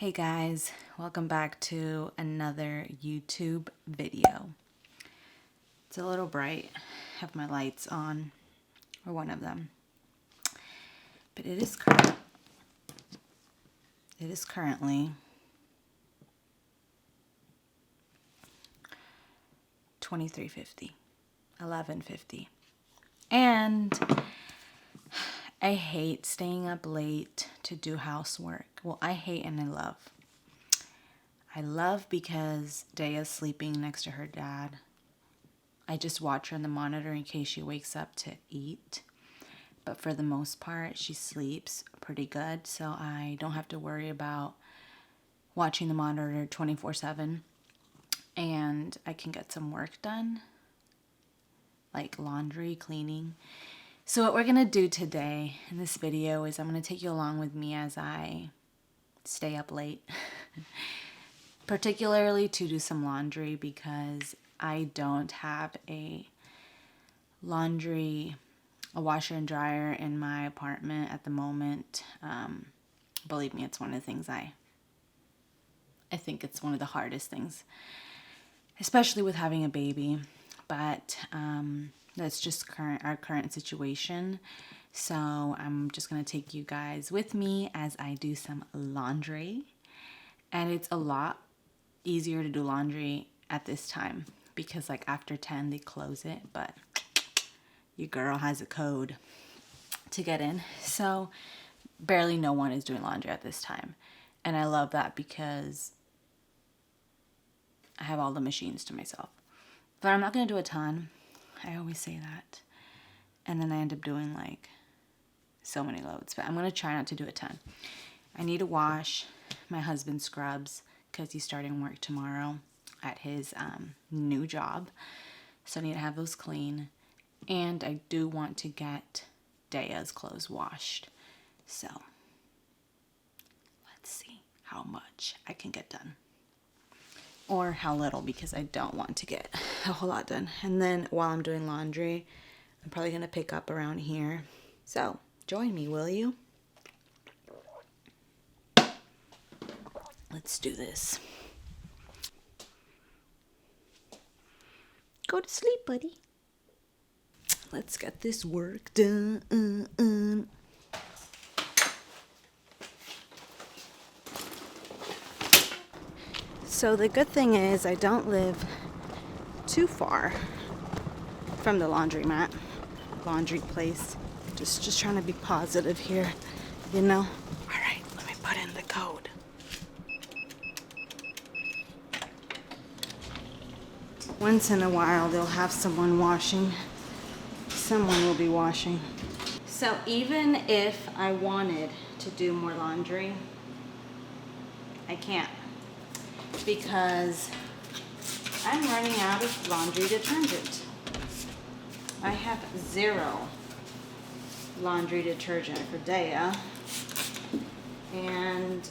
Hey guys, welcome back to another YouTube video. It's a little bright. I have my lights on, or one of them. But it is currently 23:50, 11:50. And I hate staying up late to do housework. Well, I hate and I love. I love because Daya's sleeping next to her dad. I just watch her on the monitor in case she wakes up to eat. But for the most part, she sleeps pretty good, so I don't have to worry about watching the monitor 24/7. And I can get some work done, like laundry, cleaning. So what we're going to do today in this video is I'm going to take you along with me as I stay up late, particularly to do some laundry because I don't have a washer and dryer in my apartment at the moment. Believe me, it's one of the things I think it's one of the hardest things, especially with having a baby. But that's just our current situation. So I'm just going to take you guys with me as I do some laundry. And it's a lot easier to do laundry at this time because like after 10 they close it, but your girl has a code to get in. So barely no one is doing laundry at this time. And I love that because I have all the machines to myself. But I'm not going to do a ton. I always say that. And then I end up doing like so many loads. But I'm going to try not to do a ton. I need to wash my husband's scrubs because he's starting work tomorrow at his new job. So I need to have those clean. And I do want to get Daya's clothes washed. So let's see how much I can get done. Or how little, because I don't want to get a whole lot done. And then while I'm doing laundry, I'm probably going to pick up around here. So join me, will you? Let's do this. Go to sleep, buddy. Let's get this work done. So the good thing is I don't live too far from the laundry place. Just trying to be positive here, you know? All right, let me put in the code. Once in a while, they'll have someone washing. Someone will be washing. So even if I wanted to do more laundry, I can't. Because I'm running out of laundry detergent. I have 0 laundry detergent for Daya. And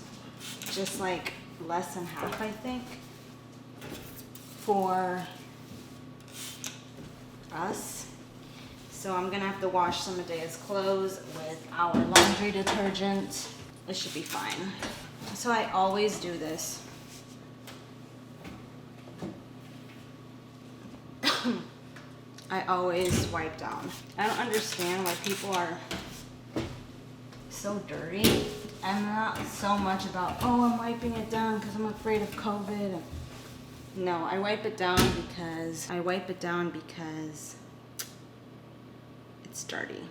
just like less than half, I think, for us. So I'm gonna have to wash some of Daya's clothes with our laundry detergent. It should be fine. So I always do this. I always wipe down. I don't understand why people are so dirty. I'm not so much about, oh, I'm wiping it down because I'm afraid of COVID. No, I wipe it down because it's dirty.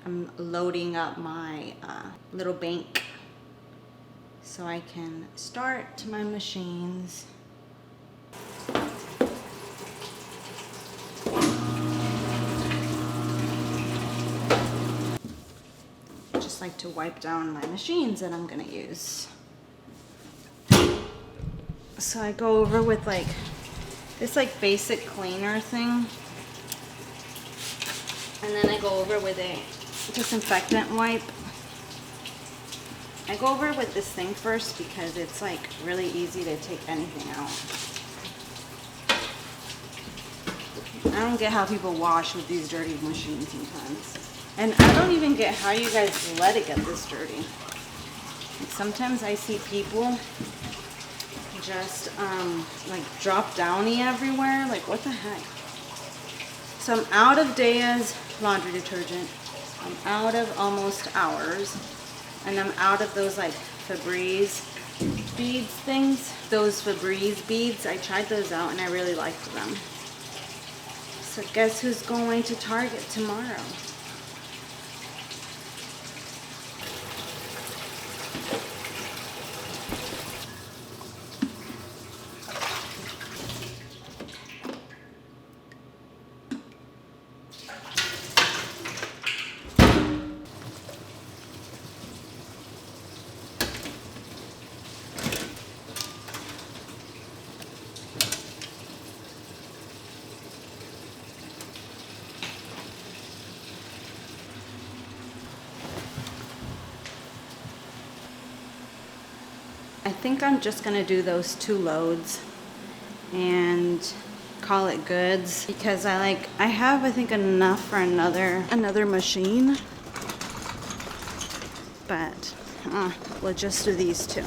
I'm loading up my little bank so I can start my machines. Just like to wipe down my machines that I'm gonna use. So I go over with like this like basic cleaner thing. And then I go over with a disinfectant wipe. I go over with this thing first because it's like really easy to take anything out. I don't get how people wash with these dirty machines sometimes. And I don't even get how you guys let it get this dirty. Like sometimes I see people just like drop downy everywhere. Like what the heck? So I'm out of Daya's laundry detergent. I'm out of almost ours. And I'm out of those like Febreze beads things. Those Febreze beads, I tried those out and I really liked them. So guess who's going to Target tomorrow? I think I'm just gonna do those 2 loads and call it goods because I have I think enough for another machine, but we'll just do these 2.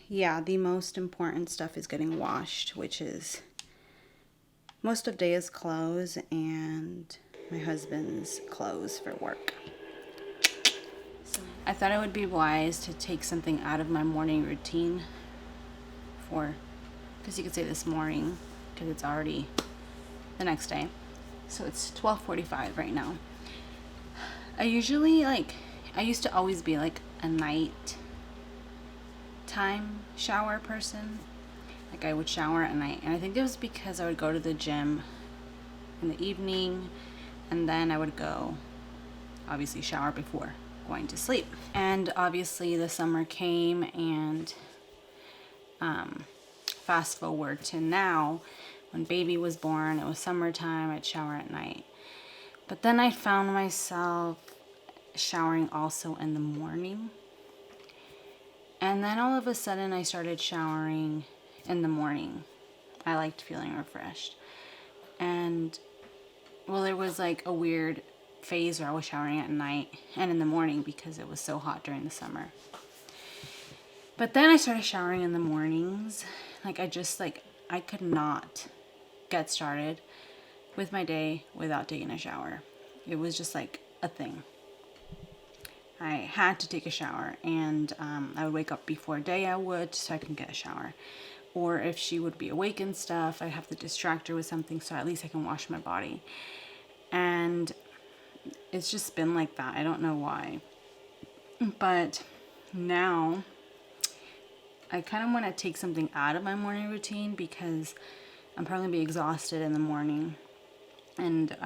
Yeah, the most important stuff is getting washed, which is most of Daya's clothes and my husband's clothes for work. So I thought it would be wise to take something out of my morning routine because you could say this morning because it's already the next day. So it's 12:45 right now. I used to always be like a night time shower person. Like I would shower at night, and I think it was because I would go to the gym in the evening and then I would go obviously shower before going to sleep. And obviously the summer came, and fast forward to now, when baby was born, it was summertime, I'd shower at night. But then I found myself showering also in the morning. And then all of a sudden I started showering in the morning. I liked feeling refreshed. And well, there was like a weird phase where I was showering at night and in the morning because it was so hot during the summer. But then I started showering in the mornings. I could not get started with my day without taking a shower. It was just like a thing. I had to take a shower, and I would wake up before Daya would so I can get a shower. Or if she would be awake and stuff, I'd have to distract her with something so at least I can wash my body. And it's just been like that. I don't know why. But now I kind of want to take something out of my morning routine because I'm probably going to be exhausted in the morning. And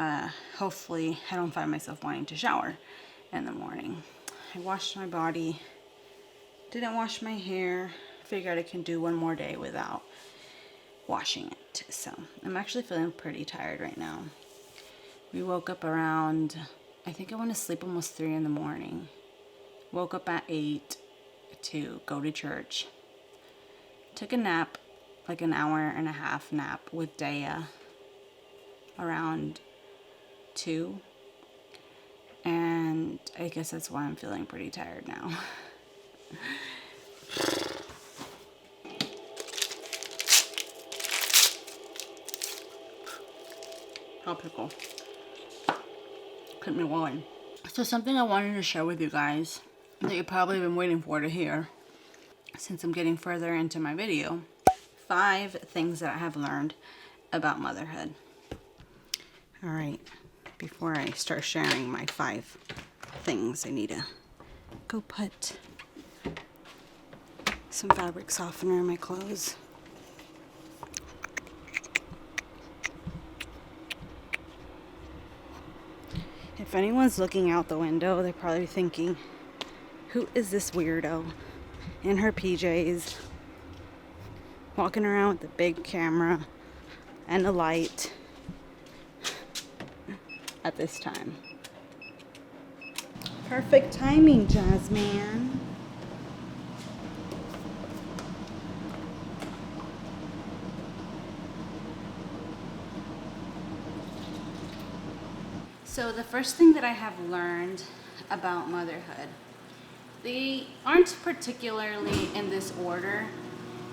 hopefully I don't find myself wanting to shower in the morning. I washed my body. Didn't wash my hair. Figured I can do one more day without washing it. So I'm actually feeling pretty tired right now. We woke up around, I think I went to sleep almost 3 in the morning. Woke up at 8 to go to church. Took a nap, like an hour and a half nap with Daya around 2. And I guess that's why I'm feeling pretty tired now. I'll pickle. Keep me going. So something I wanted to share with you guys that you probably been waiting for to hear since I'm getting further into my video. 5 things that I have learned about motherhood. Alright, before I start sharing my 5 things, I need to go put some fabric softener in my clothes. If anyone's looking out the window, they're probably thinking, who is this weirdo in her PJs, walking around with a big camera and a light at this time? Perfect timing, Jasmine. So the first thing that I have learned about motherhood, they aren't particularly in this order,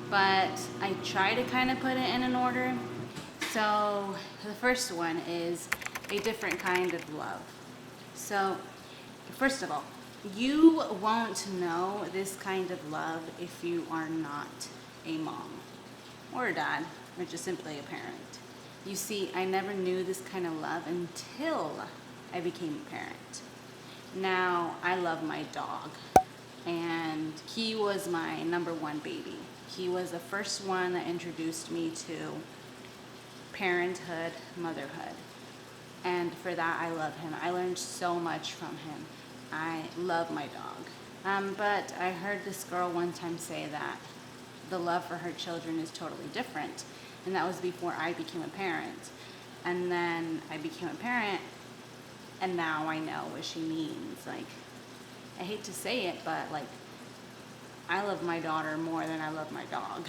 but I try to kind of put it in an order. So the first one is a different kind of love. So first of all, you won't know this kind of love if you are not a mom or a dad or just simply a parent. You see, I never knew this kind of love until I became a parent. Now, I love my dog, and he was my number one baby. He was the first one that introduced me to parenthood, motherhood. And for that, I love him. I learned so much from him. I love my dog. But I heard this girl one time say that the love for her children is totally different. And that was before I became a parent. And then I became a parent, and now I know what she means. Like, I hate to say it, but like, I love my daughter more than I love my dog.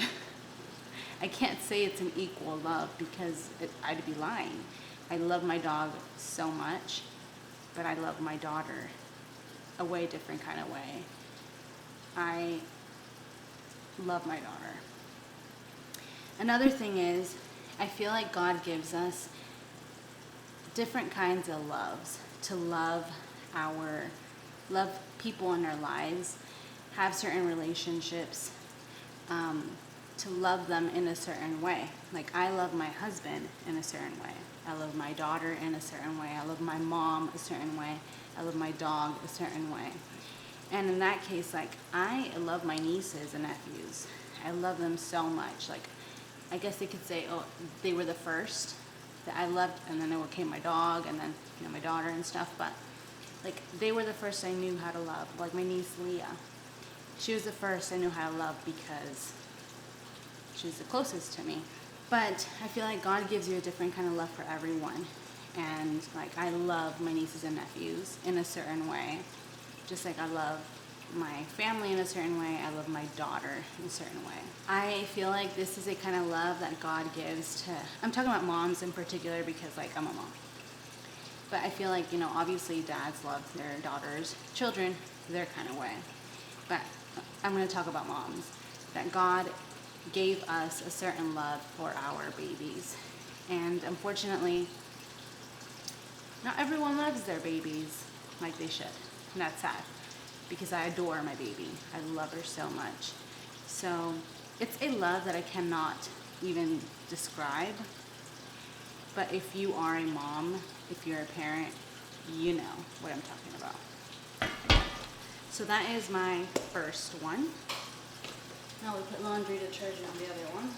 I can't say it's an equal love because I'd be lying. I love my dog so much, but I love my daughter a way different kind of way. I love my daughter. Another thing is, I feel like God gives us different kinds of loves to love people in our lives, have certain relationships, to love them in a certain way. Like, I love my husband in a certain way. I love my daughter in a certain way. I love my mom a certain way. I love my dog a certain way. And in that case, like, I love my nieces and nephews. I love them so much. Like, I guess they could say, oh, they were the first that I loved, and then it came my dog, and then, you know, my daughter and stuff. But like, they were the first I knew how to love. Like my niece Leah, she was the first I knew how to love because she was the closest to me. But I feel like God gives you a different kind of love for everyone. And like, I love my nieces and nephews in a certain way. Just like I love my family in a certain way, I love my daughter in a certain way. I feel like this is a kind of love that God gives to, I'm talking about moms in particular because like, I'm a mom. But I feel like, you know, obviously dads love their daughters, children, their kind of way. But I'm going to talk about moms. That God gave us a certain love for our babies. And unfortunately, not everyone loves their babies like they should. And that's sad because I adore my baby. I love her so much. So it's a love that I cannot even describe. But if you are a mom, if you're a parent, you know what I'm talking about. So that is my first one. Now we put laundry detergent on the other one.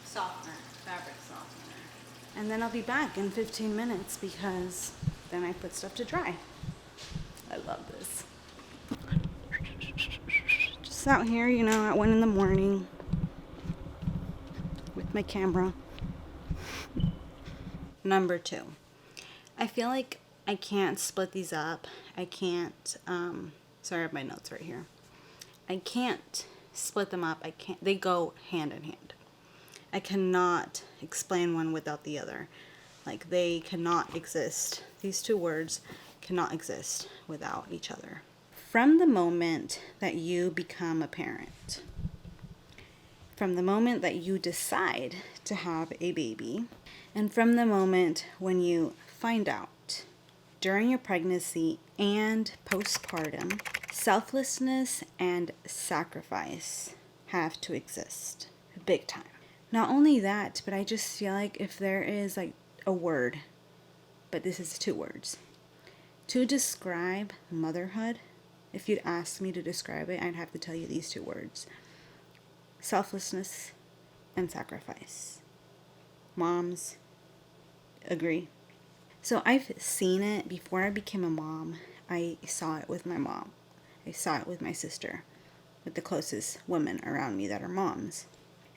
Softener, fabric softener. And then I'll be back in 15 minutes because then I put stuff to dry. I love this. Just out here, you know, at 1 in the morning with my camera. Number 2. I feel like I can't split these up. I can't, sorry, I have my notes right here. I can't split them up. They go hand in hand. I cannot explain one without the other. Like, they cannot exist. These two words cannot exist without each other. From the moment that you become a parent, from the moment that you decide to have a baby, and from the moment when you find out during your pregnancy and postpartum, selflessness and sacrifice have to exist big time. Not only that, but I just feel like if there is like a word, but this is 2 words, to describe motherhood, if you'd ask me to describe it, I'd have to tell you these 2 words: selflessness and sacrifice. Moms, agree? So I've seen it before I became a mom. I saw it with my mom. I saw it with my sister, with the closest women around me that are moms.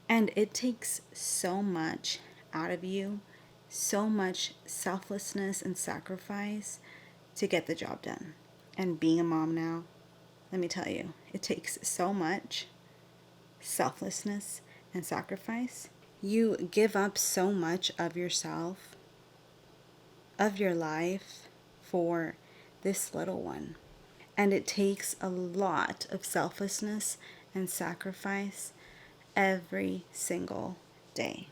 And it takes so much out of you, so much selflessness and sacrifice to get the job done. And being a mom now, let me tell you, it takes so much selflessness and sacrifice. You give up so much of yourself of your life for this little one. And it takes a lot of selflessness and sacrifice every single day.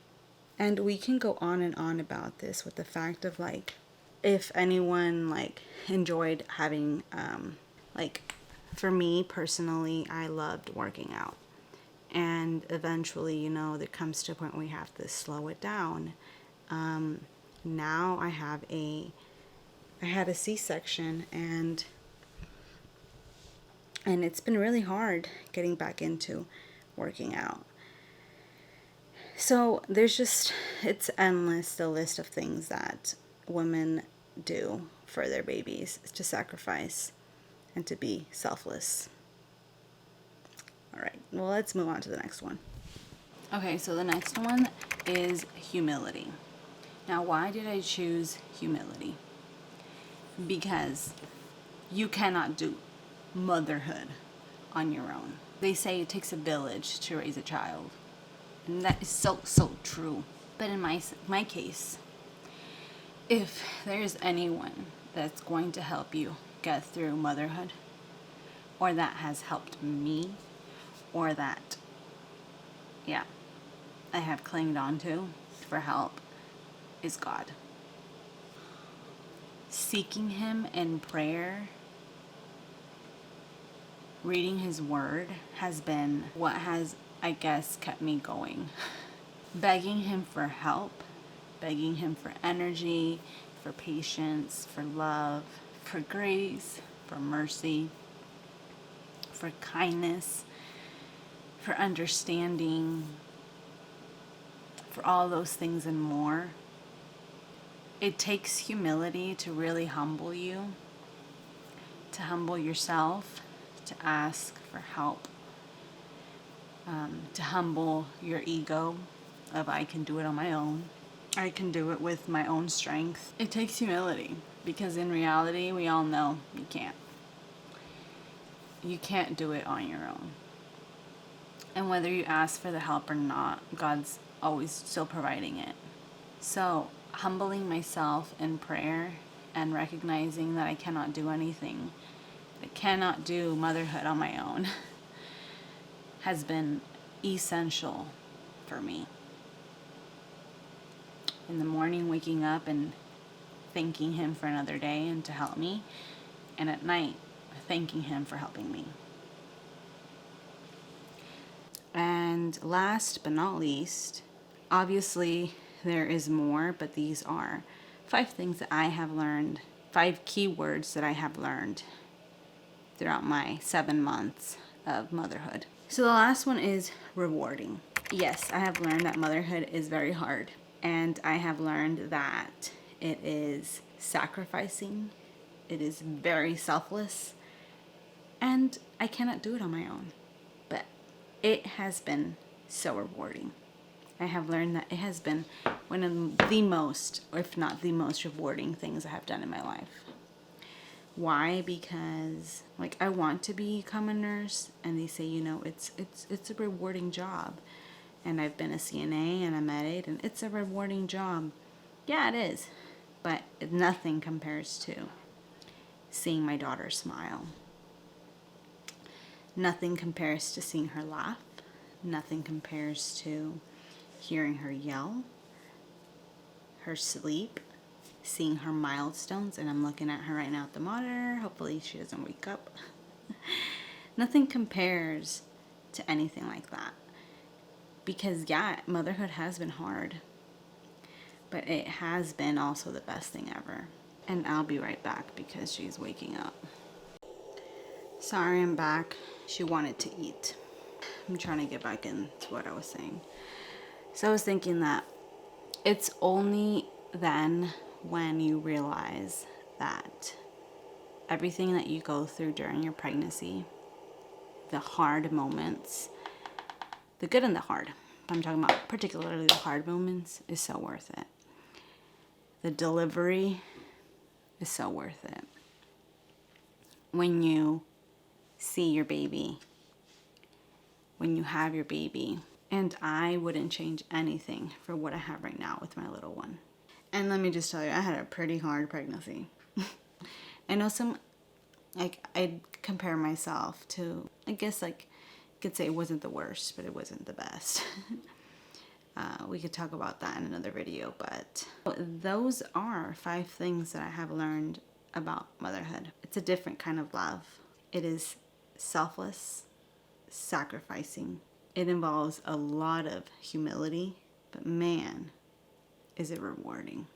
And we can go on and on about this with the fact of like, if anyone like enjoyed having, like for me personally, I loved working out. And eventually, you know, there comes to a point where we have to slow it down. Now I had a C-section, and it's been really hard getting back into working out. So it's endless, the list of things that women do for their babies, to sacrifice and to be selfless. All right, well, let's move on to the next one. Okay, so the next one is humility. Now, why did I choose humility? Because you cannot do motherhood on your own. They say it takes a village to raise a child. And that is so, so true. But in my case, if there's anyone that's going to help you get through motherhood, or that has helped me, or that, I have clinged on to for help, is God. Seeking Him in prayer, reading His Word has been what has, I guess, kept me going. Begging Him for help, begging Him for energy, for patience, for love, for grace, for mercy, for kindness, for understanding, for all those things and more. It takes humility to really humble you, to humble yourself, to ask for help, to humble your ego of I can do it on my own. I can do it with my own strength. It takes humility, because in reality, we all know you can't. You can't do it on your own. And whether you ask for the help or not, God's always still providing it. So, humbling myself in prayer and recognizing that I cannot do anything, I cannot do motherhood on my own, has been essential for me. In the morning, waking up and thanking Him for another day and to help me, and at night, thanking Him for helping me. And last but not least, obviously there is more, but these are 5 things that I have learned, 5 key words that I have learned throughout my 7 months of motherhood. So the last one is rewarding. Yes, I have learned that motherhood is very hard, and I have learned that it is sacrificing, it is very selfless, and I cannot do it on my own. But it has been so rewarding. I have learned that it has been one of the most, or if not the most rewarding things I have done in my life. Why? Because like I want to become a nurse, and they say, you know, it's a rewarding job. And I've been a CNA and a med aid, and it's a rewarding job. Yeah, it is. But nothing compares to seeing my daughter smile. Nothing compares to seeing her laugh. Nothing compares to hearing her yell, her sleep, seeing her milestones. And I'm looking at her right now at the monitor. Hopefully she doesn't wake up. Nothing compares to anything like that. Because yeah, motherhood has been hard, but it has been also the best thing ever. And I'll be right back because she's waking up. Sorry, I'm back. She wanted to eat. I'm trying to get back into what I was saying. So I was thinking that it's only then when you realize that everything that you go through during your pregnancy, the hard moments, the good and the hard, but I'm talking about particularly the hard moments, is so worth it. The delivery is so worth it. When you see your baby, when you have your baby, and I wouldn't change anything for what I have right now with my little one. And let me just tell you, I had a pretty hard pregnancy. I know I compare myself to, I guess like, you could say it wasn't the worst, but it wasn't the best. We could talk about that in another video, but those are 5 things that I have learned about motherhood. It's a different kind of love. It is selfless, sacrificing. It involves a lot of humility, but man, is it rewarding.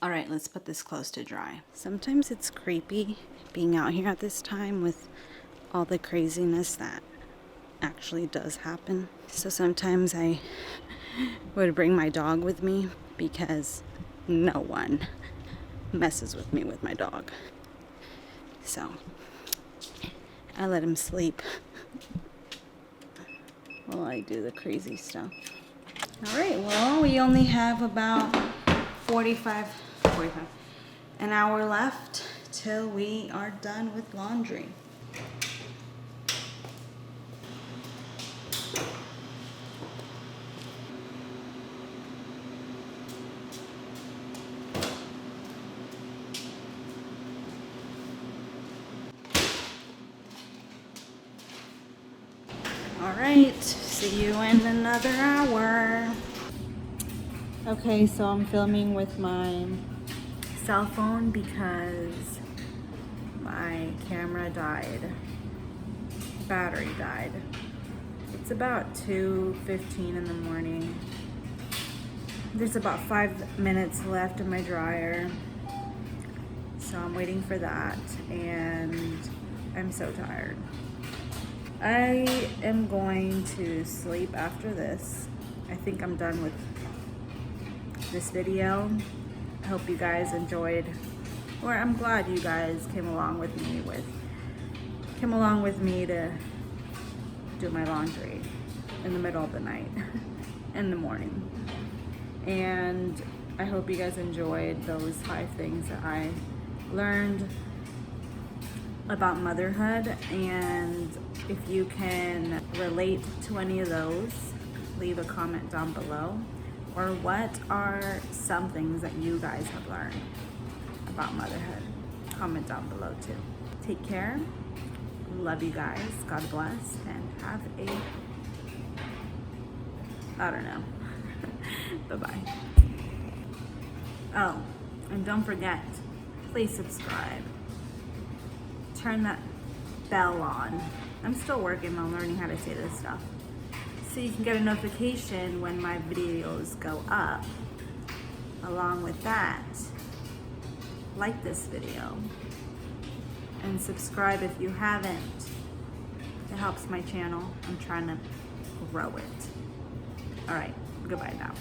All right, let's put this close to dry. Sometimes it's creepy being out here at this time with all the craziness that actually does happen. So sometimes I would bring my dog with me because no one messes with me with my dog. So I let him sleep while I do the crazy stuff. All right, well, we only have about 45, an hour left till we are done with laundry. All right, see you in another hour. Okay, so I'm filming with my cell phone because my camera died. Battery died. It's about 2:15 in the morning. There's about 5 minutes left in my dryer. So I'm waiting for that, and I'm so tired. I am going to sleep after this. I think I'm done with this video. I hope you guys enjoyed, or I'm glad you guys came along with me to do my laundry in the middle of the night, in the morning. And I hope you guys enjoyed those 5 things that I learned about motherhood, and if you can relate to any of those, leave a comment down below. Or what are some things that you guys have learned about motherhood? Comment down below too. Take care. Love you guys. God bless, and have I don't know. Bye-bye. Oh, and don't forget, please subscribe. Turn that bell on. I'm still working on learning how to say this stuff, so you can get a notification when my videos go up. Along with that, like this video and subscribe if you haven't. It helps my channel. I'm trying to grow it. All right, goodbye now.